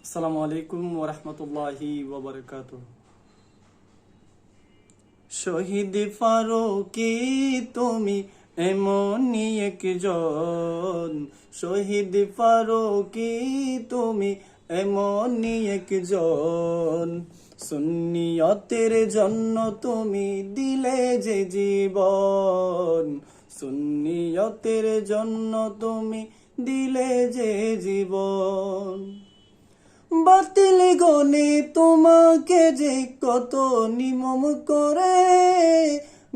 আসসালামু আলাইকুম ওয়া রাহমাতুল্লাহি ওয়া বারাকাতুহু। শহীদ ফারুকী তুমি এমনই একজন, শহীদ ফারুকী তুমি এমনই একজন। সুন্নিয়তের জন্য তুমি দিলে যে জীবন, সুন্নিয়তের জন্য তুমি দিলে যে জীবন। বাতিল গনে তোমাকে যে কত নিমম করে,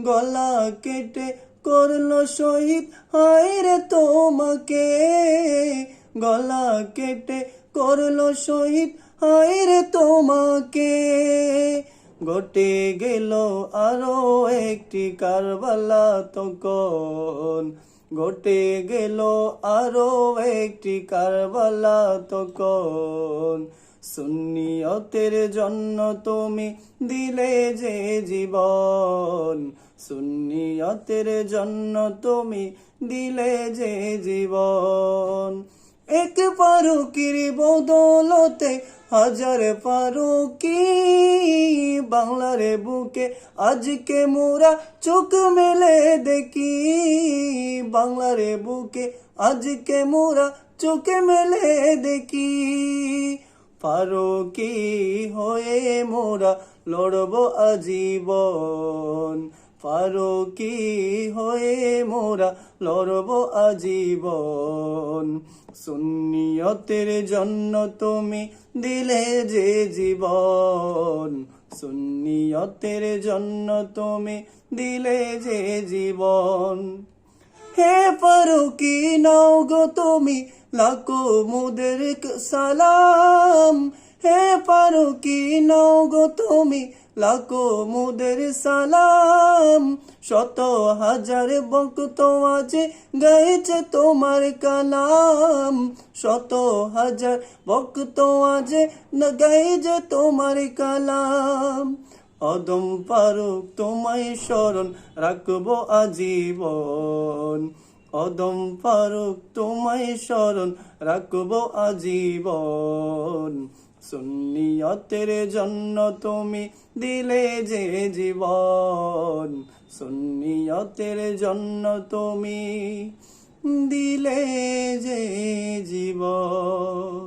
গলা কেটে করলো শহীদ, হায় রে তোমাকে গলা কেটে করলো শহীদ, হায় রে তোমাকে। ঘটে গেল আরো একটি কারবালা তখন, ঘটে গেল আরো একটি কারবালা তখন। সুন্নিয়তের জন্য তুমি দিলে যে জীবন, সুন্নিয়তের জন্য তুমি দিলে যে জীবন। এক ফারুকীর বদৌলতে হাজার ফারুকী, বাংলার বুকে আজকে মোরা চোখ মেলে দেখি, বাংলার বুকে আজকে মোরা চোখে মেলে দেখি। ফারুকী হয়ে মোরা লড়ব আজীবন, ফারুকী হয়ে মোরা লড়ব আজীবন। সুন্নিয়তের জন্য তুমি দিলে যে জীবন, সুন্নিয়তের জন্য তুমি দিলে যে জীবন। হে ফারুকী নাও গো তুমি লাখো মুদের সালাম, হে ফারুকী নাও গো তুমি লাখো মুদের সালাম। শত হাজার ভক্ত আছে গাইছে তোমার কালাম, শত হাজার ভক্ত আছে গাইছে তোমার কালাম। অদম ফারুক তোমায় স্মরণ রাখবো আজীবন, অদম ফারুক তোমায় স্মরণ রাখবো আজীবন। সুন্নিয়তের জন্য তুমি দিলে যে জীবন, সুন্নিয়তের জন্য তুমি দিলে যে জীবন।